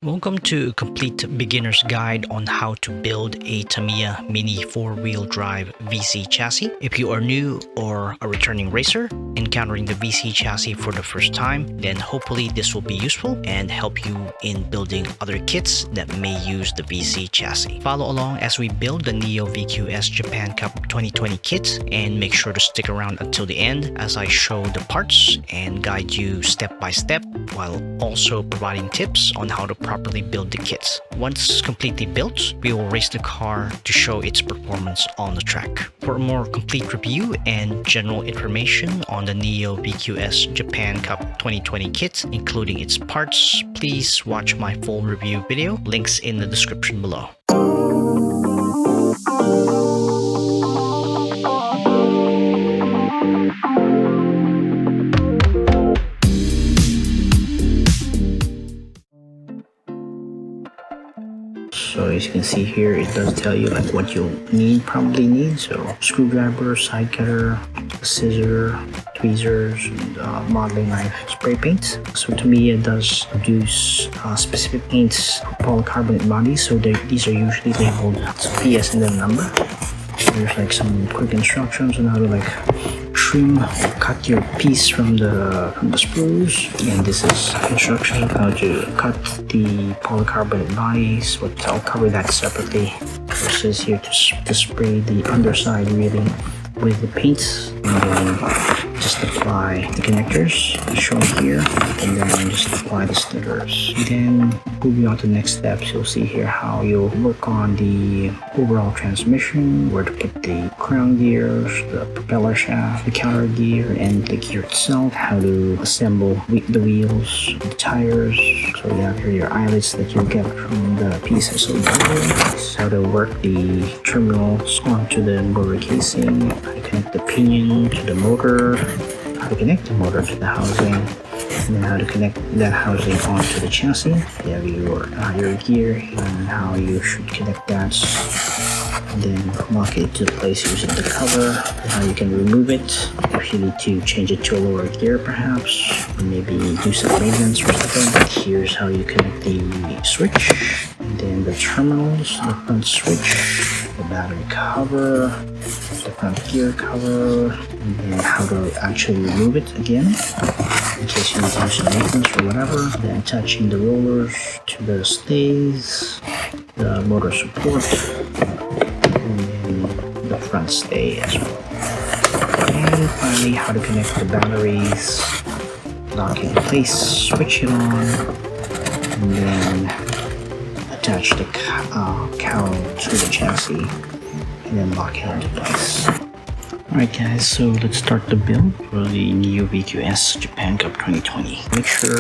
Welcome to a complete beginner's guide on how to build a Tamiya MIni 4-wheel drive VC chassis. If you are new or a returning racer encountering the VC chassis for the first time, then hopefully this will be useful and help you in building other kits that may use the VC chassis. Follow along as we build the Neo VQS Japan Cup 2020 kit, and make sure to stick around until the end as I show the parts and guide you step by step, while also providing tips on how to properly build the kits. Once completely built, we will race the car to show its performance on the track. For a more complete review and general information on the Neo VQS Japan Cup 2020 kit, including its parts, please watch my full review video, links in the description below. So as you can see here, it does tell you like what you'll probably need. So screwdriver, side cutter, scissor, tweezers, and modeling knife, spray paint. So Tamiya does produce specific paints for polycarbonate bodies. So these are usually labeled PS and then number. There's like some quick instructions on how to like trim or cut your piece from the sprues, and this is instructions on how to cut the polycarbonate bodies, but I'll cover that separately. It says here to spray the underside really with the paint, and then just apply the connectors shown here, and then just apply the stickers. And then moving on to the next steps, you'll see here how you'll work on the overall transmission, where to put the crown gears, the propeller shaft, the counter gear, and the gear itself, how to assemble the wheels, the tires. So you have here your eyelets that you'll get from the pieces of wood, how to work the terminals onto the motor casing, how to connect the pinion to the motor, how to connect the motor to the housing, and then how to connect that housing onto the chassis. You have your gear and how you should connect that, and then lock it to place using the cover, and how you can remove it if you need to change it to a lower gear perhaps, or maybe do some maintenance or something. Here's how you connect the switch, and then the terminals, the front switch, the battery cover, the front gear cover, and then how to actually remove it again in case you need to do some maintenance or whatever. Then attaching the rollers to the stays, the motor support, and then the front stay as well. And finally, how to connect the batteries, lock it in place, switch it on, and then attach the cowl to the chassis, and then lock it into place. Alright guys, so let's start the build for the Neo VQS Japan Cup 2020. Make sure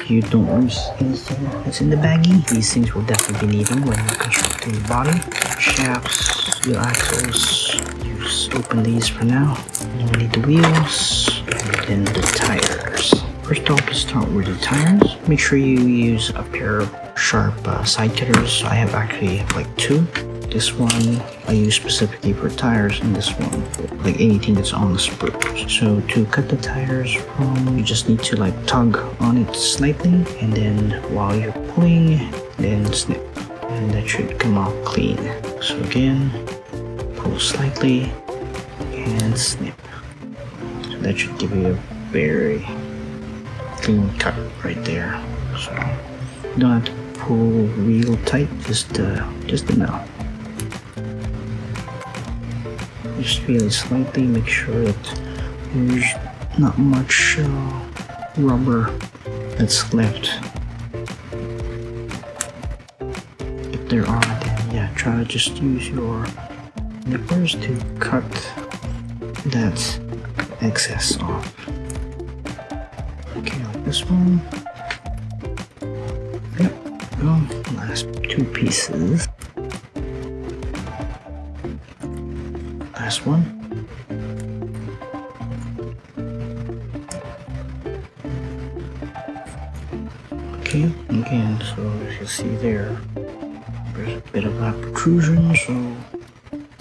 you don't lose anything that's in the baggie. These things will definitely be needed when you're constructing the body. Shafts, wheel axles, just open these for now. Then we need the wheels, and then the tires. First off, let's start with the tires. Make sure you use a pair of sharp side cutters. I have actually like two. This one I use specifically for tires, and this one for like anything that's on the sprues. So to cut the tires from, you just need to like tug on it slightly, and then while you're pulling, then snip, and that should come out clean. So again, pull slightly and snip. So that should give you a very clean cut right there. So you don't have to pull real tight, just enough. Just really slightly, make sure that there's not much rubber that's left. If there are, then yeah, try to just use your nippers to cut that excess off. Okay, like this one. Yep, go. Last two pieces. Last one. Okay, again, so as you see there's a bit of that protrusion, so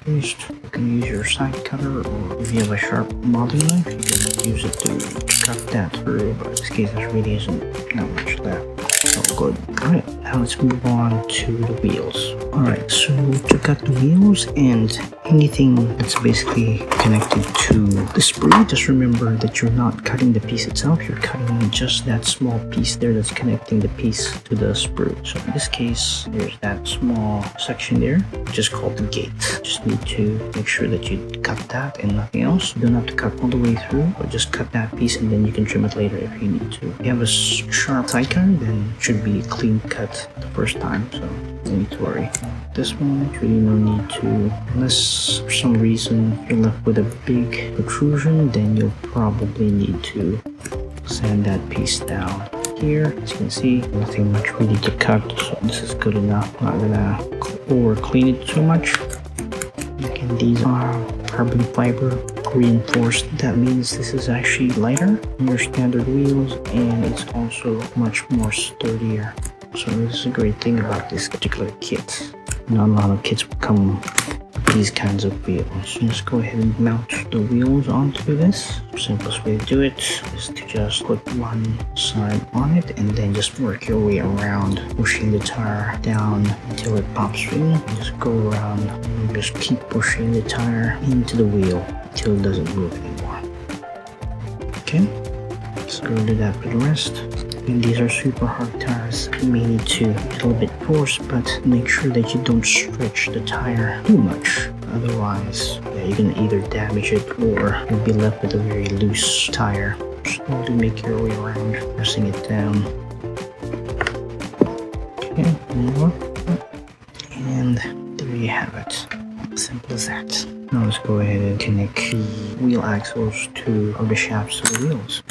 you can use your side cutter, or if you have a sharp modeling knife, you can use it to cut that through, but in this case there really isn't that much left. Oh, good. Alright, now let's move on to the wheels. Alright, so to cut the wheels and anything that's basically connected to the sprue, just remember that you're not cutting the piece itself, you're cutting just that small piece there that's connecting the piece to the sprue. So in this case, there's that small section there, which is called the gate. Just need to make sure that you cut that and nothing else. You don't have to cut all the way through, but just cut that piece and then you can trim it later if you need to. If you have a sharp side cutter, then it should be a clean cut the first time, so no need to worry. This one, really no need to, unless for some reason you're left with a big protrusion, then you'll probably need to sand that piece down. Here, as you can see, nothing much really to cut, so this is good enough. I'm not gonna over clean it too much. Again, these are carbon fiber reinforced. That means this is actually lighter than your standard wheels, and it's also much more sturdier. So this is a great thing about this particular kit. Not a lot of kits will come with these kinds of wheels. So just go ahead and mount the wheels onto this. The simplest way to do it is to just put one side on it and then just work your way around, pushing the tire down until it pops in. And just go around and just keep pushing the tire into the wheel until it doesn't move anymore. Okay, let's go do that for the rest. And these are super hard tires. You may need to use a little bit force, but make sure that you don't stretch the tire too much. Otherwise, yeah, you're gonna either damage it or you'll be left with a very loose tire. Slowly make your way around, pressing it down. Okay, one more. And there you have it. Simple as that. Now let's go ahead and connect the wheel axles to, or the shafts to the wheels.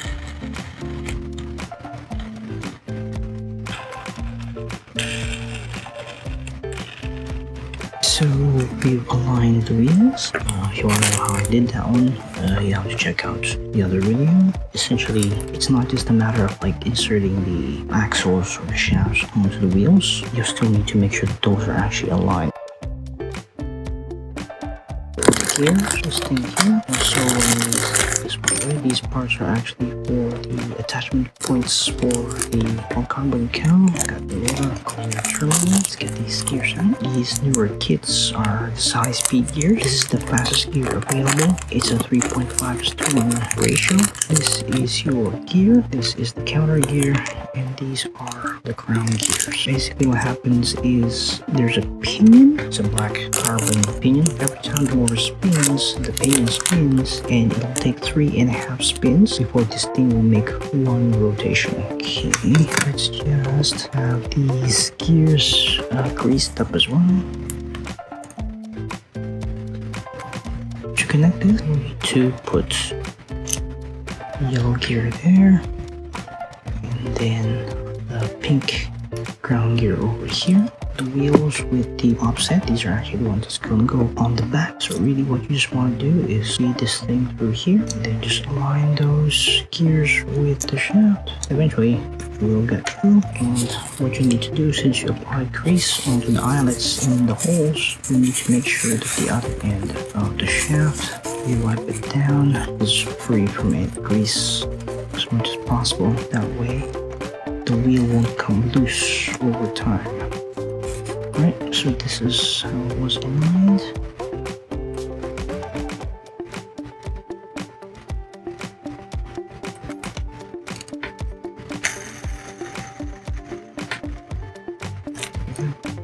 So we've aligned the wheels. If you want to know how I did that one, you have to check out the other video. Essentially, it's not just a matter of like inserting the axles or the shafts onto the wheels. You still need to make sure that those are actually aligned. Here, just in here. Also, this way, these parts are actually for the attachment points for the polycarbonate cowl. Got the rotor, called the terminal. Let's get these gears out. These newer kits are the size speed gears. This is the fastest gear available. It's a 3.5:1 ratio. This is your gear. This is the counter gear, and these are the crown gears. Basically, what happens is there's a pinion. It's a black carbon pinion. Every time the motor spins, the pinion spins, and it'll take 3.5 spins before this thing will make one rotation. Okay, let's just have these gears greased up as well. To connect this, we need to put yellow gear there, and then the pink ground gear over here. The wheels with the offset, these are actually the ones that's going to go on the back. So really what you just want to do is feed this thing through here, and then just align those gears with the shaft. Eventually you will get through, and what you need to do, since you applied grease onto the eyelets and the holes, you need to make sure that the other end of the shaft, you wipe it down, is free from any grease as much as possible. That way the wheel won't come loose over time. Alright, so this is how it was aligned.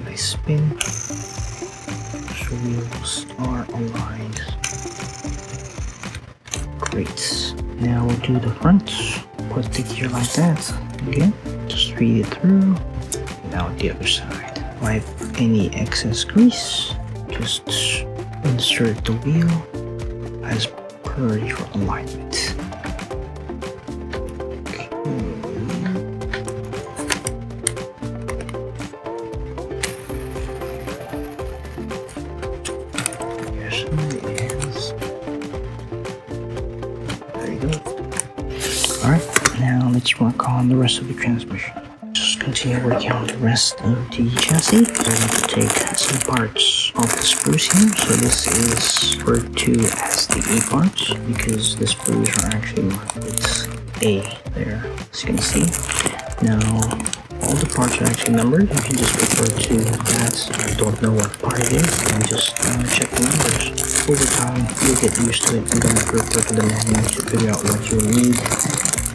Nice spin. So wheels are aligned. Great. Now we'll do the front. Put the gear like that. Again, just feed it through. Now the other side. Wipe any excess grease, just insert the wheel as per your alignment. Okay. Here's some of the ends. There you go. Alright, now let's work on the rest of the transmission. Continue working on the rest of the chassis. So I have to take some parts off the spruce here. So this is referred to as the A parts because the sprues are actually marked with A there, as you can see. Now all the parts are actually numbered. You can just refer to that. If you don't know what part it is, then just check the numbers. Over time, you'll get used to it. You don't have to refer to the manual to figure out what you'll need,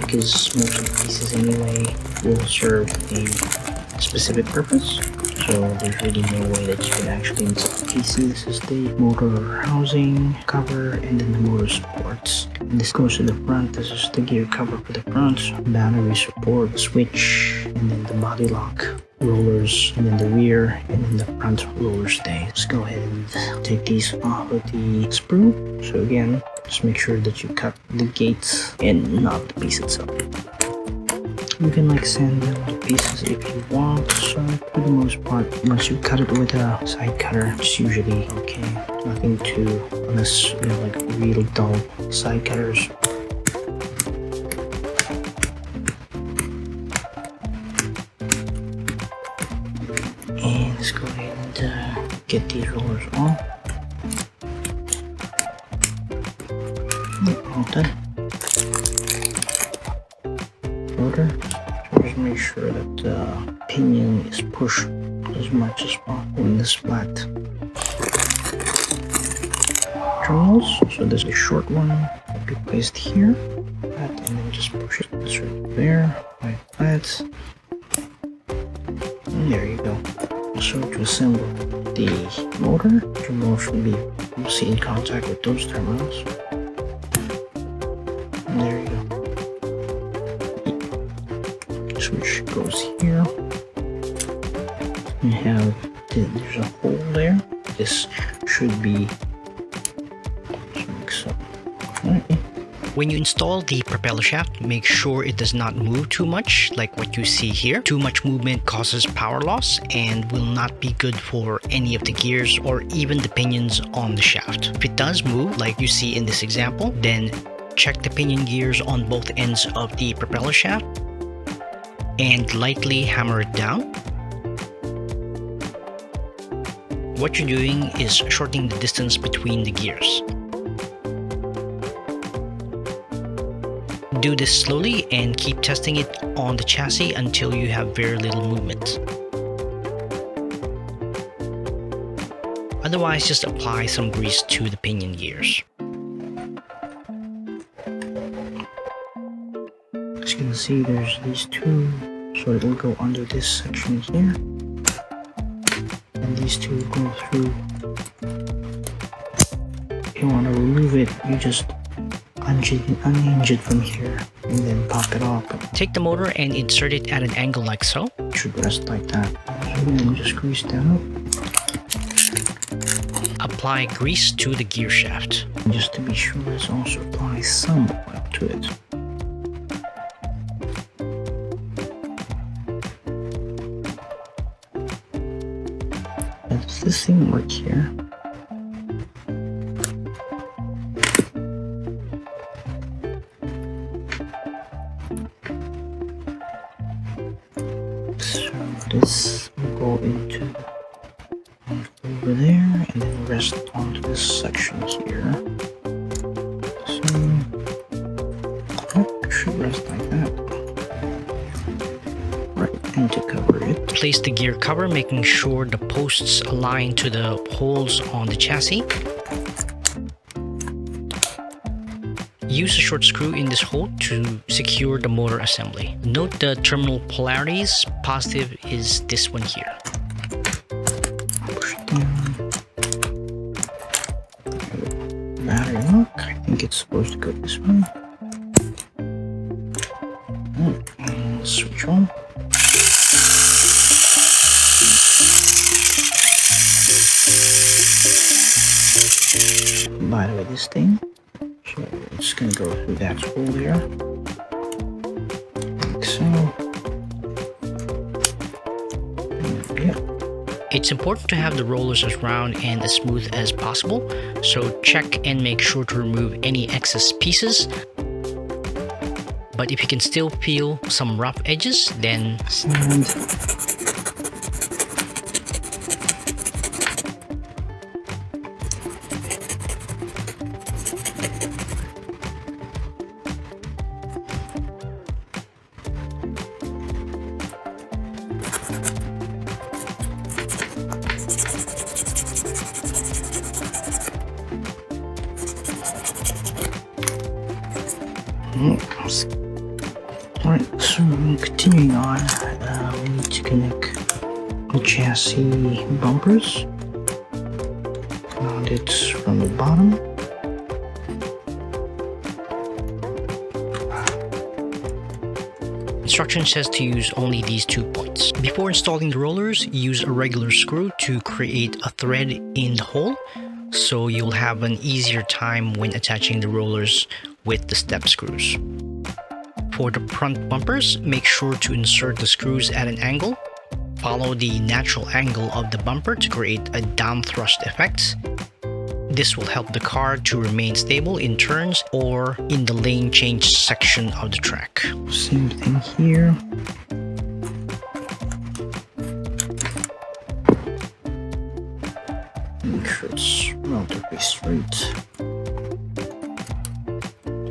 because most of the pieces anyway will serve a specific purpose. So there's really no way that you can actually install pieces. This is the motor housing cover, and then the motor supports. And this goes to the front. This is the gear cover for the front, battery support, switch, and then the body lock rollers, and then the rear, and then the front roller stay. Let's go ahead and take these off with the sprue. So again, just make sure that you cut the gates and not the piece itself. You can like sand down the pieces if you want, so for the most part, once you cut it with a side cutter, it's usually okay. Nothing too, unless you have like real dull side cutters. And let's go ahead and get these rollers off. All done. Motor. So just make sure that the pinion is pushed as much as possible in this flat terminals. So there's a short one that be placed here, and then just push it right there, like that. And there you go. So to assemble the motor, the remote should be mostly in contact with those terminals. And there you go. Switch goes here. You have there's a hole there. This should be like so. Alright. When you install the propeller shaft, make sure it does not move too much like what you see here. Too much movement causes power loss and will not be good for any of the gears or even the pinions on the shaft. If it does move like you see in this example, then check the pinion gears on both ends of the propeller shaft and lightly hammer it down. What you're doing is shortening the distance between the gears. Do this slowly and keep testing it on the chassis until you have very little movement. Otherwise, just apply some grease to the pinion gears. As you can see, there's these two, so it'll go under this section here, and these two go through. If you want to remove it, you just unhinge it from here and then pop it off. Take the motor and insert it at an angle like so. It should rest like that. And then just grease down. Apply grease to the gear shaft. And just to be sure, let's also apply some oil to it. Does this thing work here? This will go into over there and then rest onto this section here. So it should rest like that. Right, and to cover it, place the gear cover, making sure the posts align to the holes on the chassis. Use a short screw in this hole to secure the motor assembly. Note the terminal polarities. Positive is this one here. Push it down. Battery lock. I think it's supposed to go this way. And switch on. By the way, this thing. So it's going to go through that hole there, like so. And, yeah. It's important to have the rollers as round and as smooth as possible, so check and make sure to remove any excess pieces. But if you can still feel some rough edges, then sand. on, we need to connect the chassis bumpers. Mount it from the bottom. Instruction says to use only these 2 points. Before installing the rollers, use a regular screw to create a thread in the hole, so you'll have an easier time when attaching the rollers with the step screws. For the front bumpers, make sure to insert the screws at an angle. Follow the natural angle of the bumper to create a down thrust effect. This will help the car to remain stable in turns or in the lane change section of the track. Same thing here. Make sure it's relatively straight.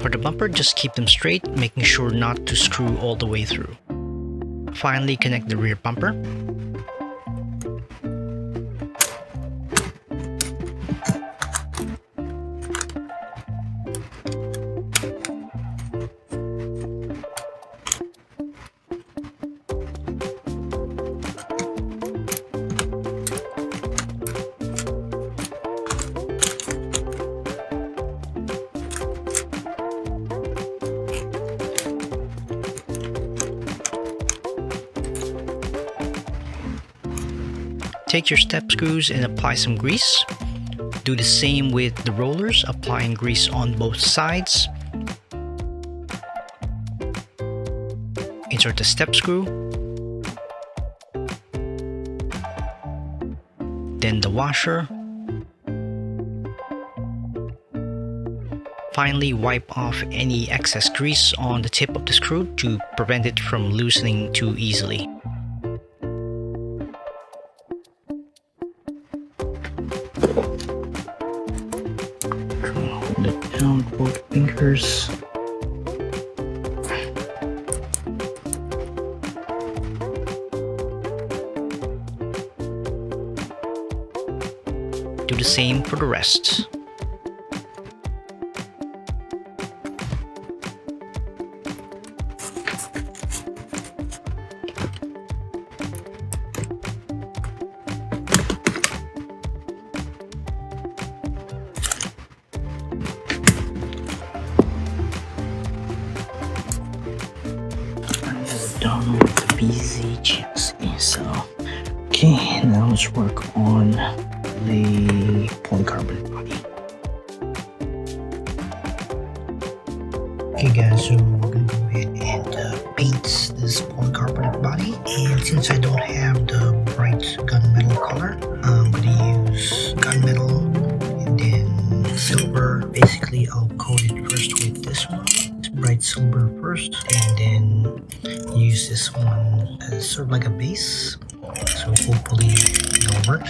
For the bumper, just keep them straight, making sure not to screw all the way through. Finally, connect the rear bumper. Take your step screws and apply some grease. Do the same with the rollers, applying grease on both sides. Insert the step screw, then the washer. Finally, wipe off any excess grease on the tip of the screw to prevent it from loosening too easily. Hold it down with both fingers. Do the same for the rest. Done with the BZ chassis. So, okay, now let's work on the polycarbonate body. Okay guys, so we're gonna go ahead and paint this polycarbonate body. And since I don't have the bright gunmetal color, I'm gonna use gunmetal and then silver. Basically, I'll coat it first with this one, bright silver first, and then use this one as sort of like a base. So hopefully it'll work.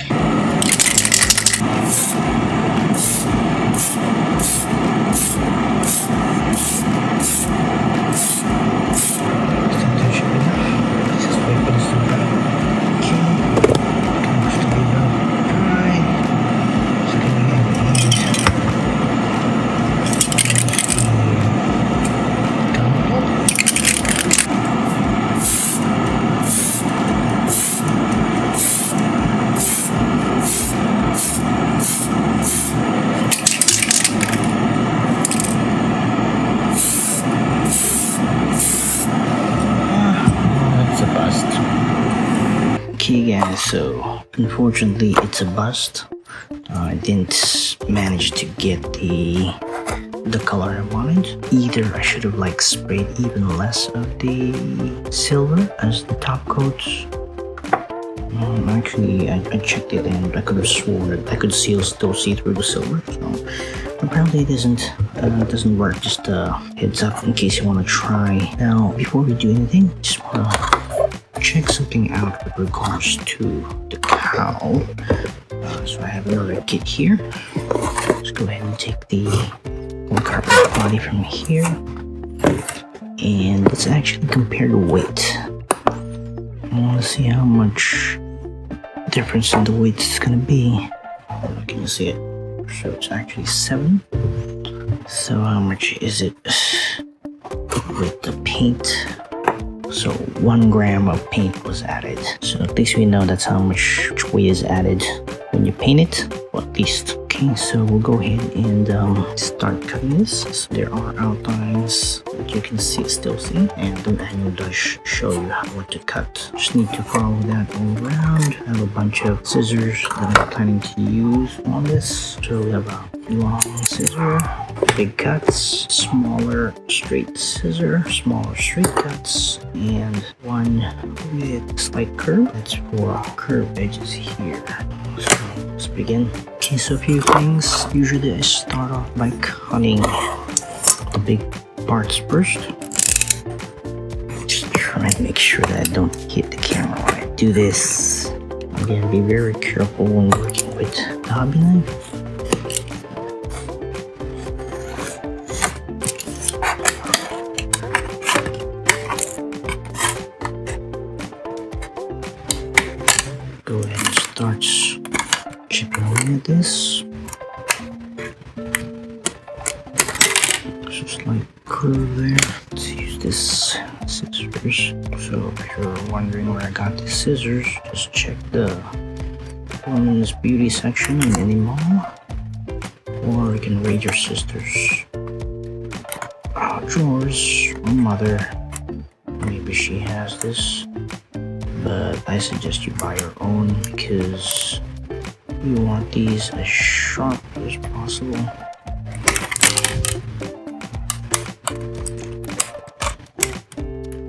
Okay guys, so unfortunately it's a bust. I didn't manage to get the color I wanted. Either I should have like sprayed even less of the silver as the top coats. Actually I checked it and I could have sworn that I could still see through the silver. So apparently it doesn't work. Just a heads up in case you want to try. Now before we do anything, just want to check something out with regards to the cowl. So I have another kit here. Let's go ahead and take the polycarbonate body from here, and let's actually compare the weight. I want to see how much difference in the weight it's gonna be. Can you see it? So it's actually 7. So how much is it with the paint So 1 gram of paint was added. So at least we know that's how much weight is added when you paint it, or at least. Okay, so we'll go ahead and start cutting this. So there are outlines that you can still see, and the manual does show you what to cut. Just need to follow that all around. I have a bunch of scissors that I'm planning to use on this. So we have a long scissor, big cuts, smaller straight scissor, smaller straight cuts, and one with slight curve. That's for curved edges here. So let's begin. Okay, so a few things. Usually I start off by cutting the big parts first. Just try and make sure that I don't hit the camera when I do this. Again, be very careful when working with the hobby knife. Go ahead and start chipping away at this. Just like curve there. Let's use this scissors. So if you're wondering where I got these scissors, just check the women's beauty section in any mall, or you can raid your sister's drawers or mother. Maybe she has this, but I suggest you buy your own because you want these as sharp as possible.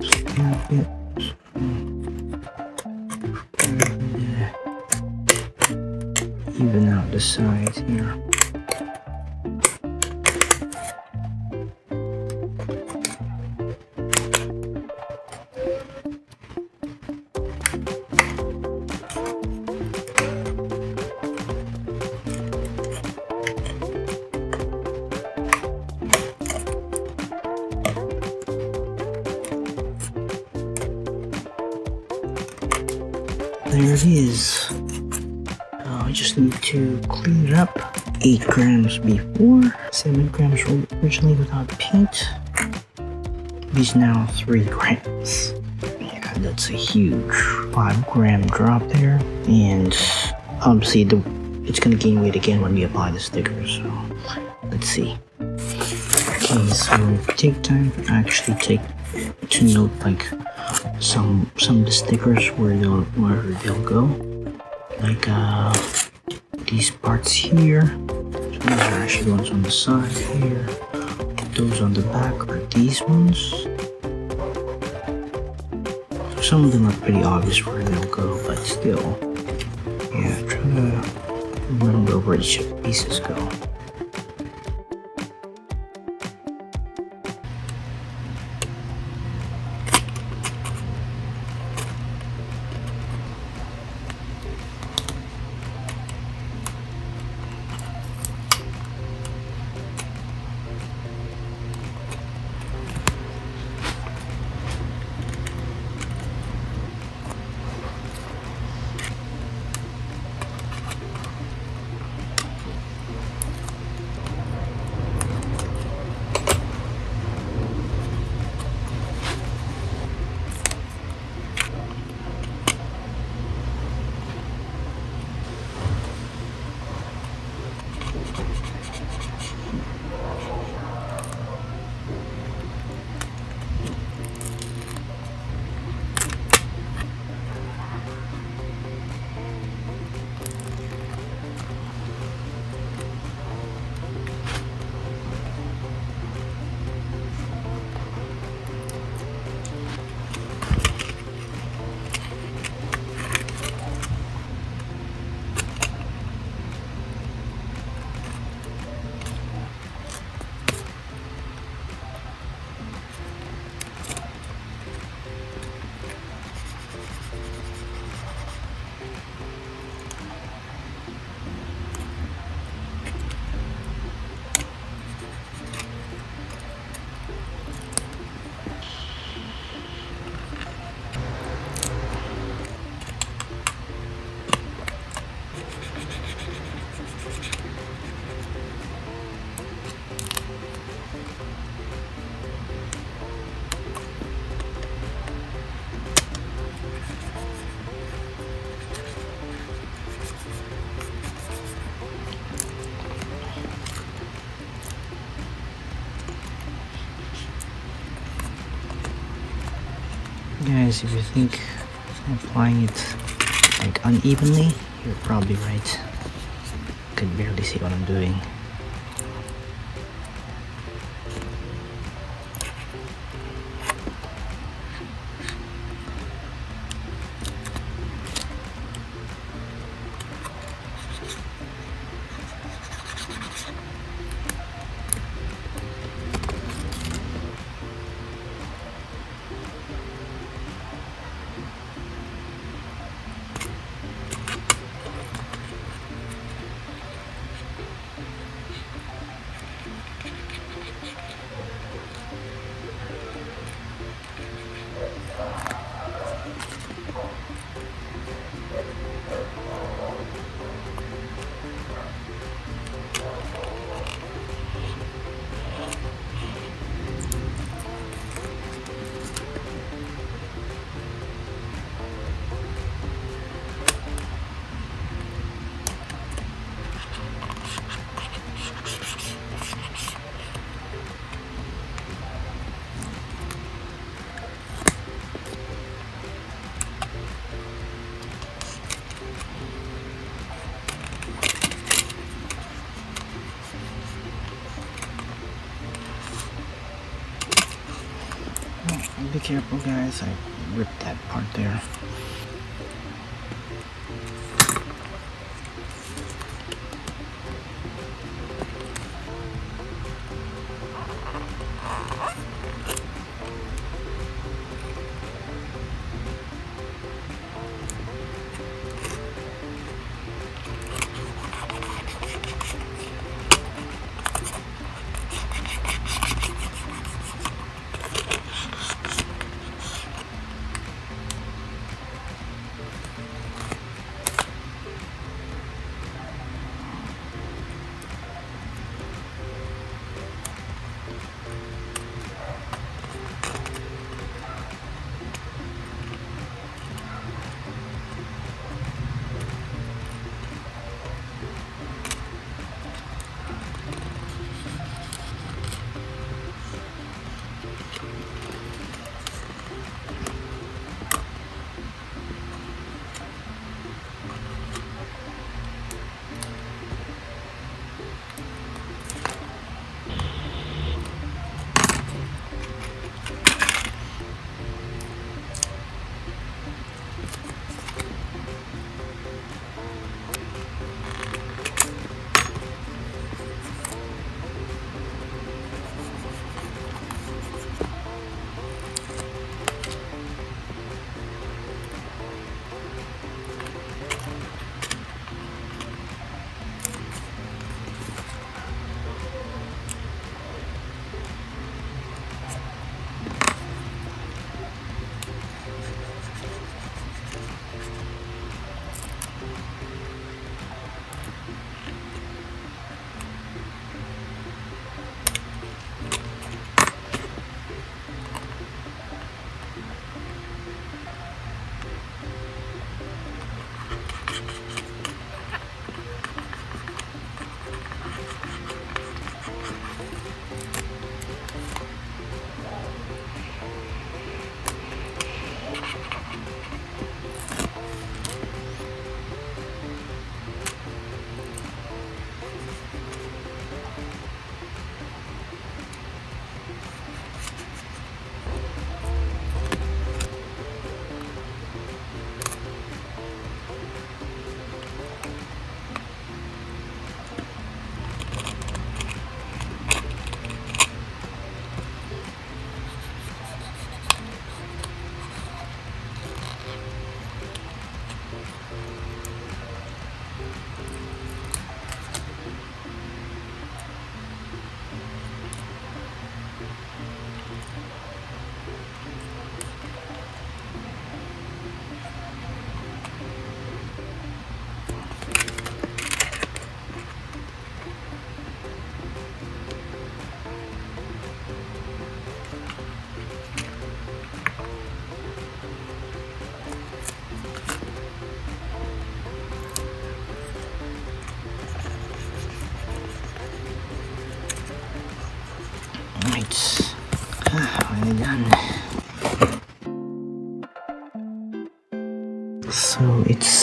Stamp it. Even out the sides here. There it is. I just need to clean it up. 8 grams before, 7 grams originally without paint. These now 3 grams. Yeah, that's a huge 5-gram drop there. And obviously it's gonna gain weight again when we apply the stickers. So let's see. Okay, so take time to actually to note like some of the stickers where they'll go, like these parts here. So these are actually the ones on the side here. Those on the back are these ones. So some of them are pretty obvious where they'll go, but still, yeah, try to remember where each of the pieces go. guys, if you think I'm applying it like unevenly, you're probably right. I can barely see what I'm doing. Be careful, guys, I ripped that part there.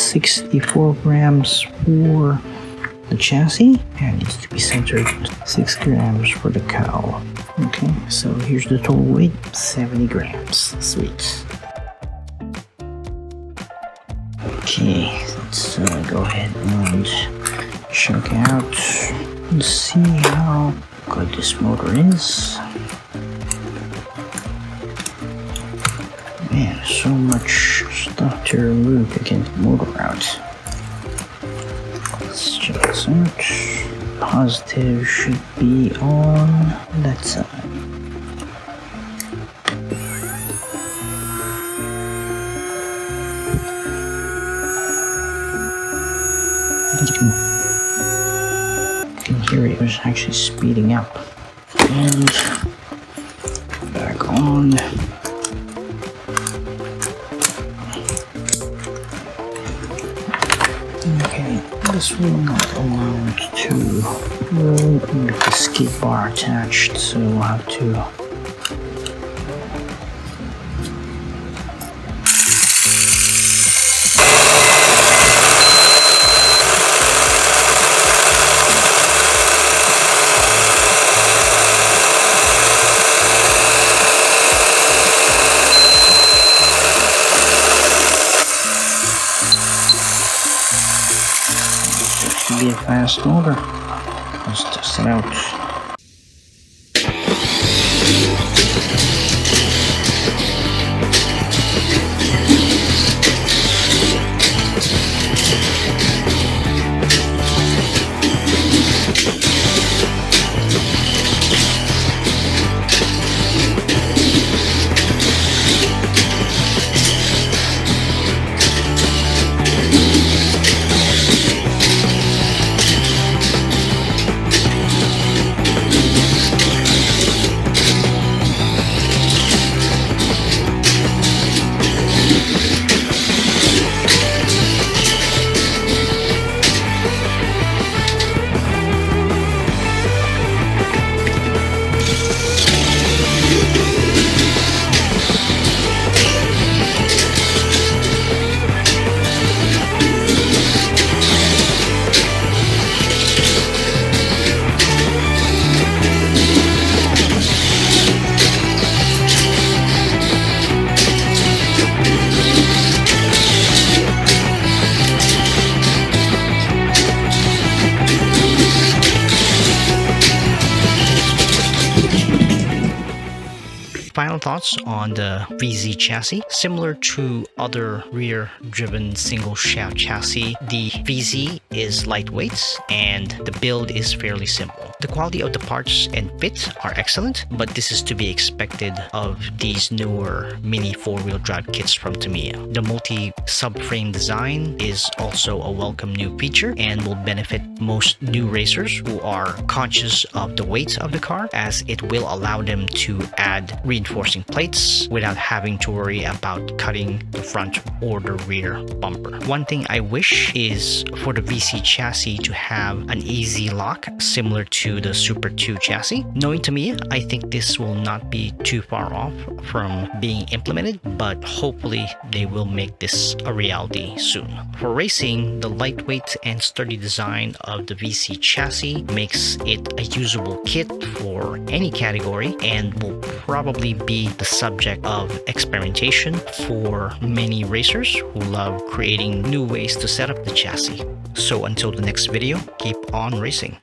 64 grams for the chassis, and it needs to be centered 6 grams for the cowl. Okay, so here's the total weight, 70 grams. Sweet. Okay, let's go ahead and check out and see how good this motor is. Man, so much stuff to remove to get the motor out. Let's check this out. Positive should be on that side. You can hear it was actually speeding up. And back on. Okay, this will not allow it to roll with the skid bar attached, so we'll have to be a fast motor. Let's test it out. Final thoughts on the VZ chassis. Similar to other rear-driven single-shaft chassis, the VZ is lightweight and the build is fairly simple. The quality of the parts and fit are excellent, but this is to be expected of these newer mini four-wheel drive kits from Tamiya. The multi-subframe design is also a welcome new feature and will benefit most new racers who are conscious of the weight of the car, as it will allow them to add reinforcing plates without having to worry about cutting the front or the rear bumper. One thing I wish is for the VC chassis to have an easy lock similar to the Super 2 chassis. Knowing Tamiya, I think this will not be too far off from being implemented, but hopefully they will make this a reality soon. For racing, the lightweight and sturdy design of the VC chassis makes it a usable kit for any category and will probably be the subject of experimentation for many racers who love creating new ways to set up the chassis. So until the next video, keep on racing.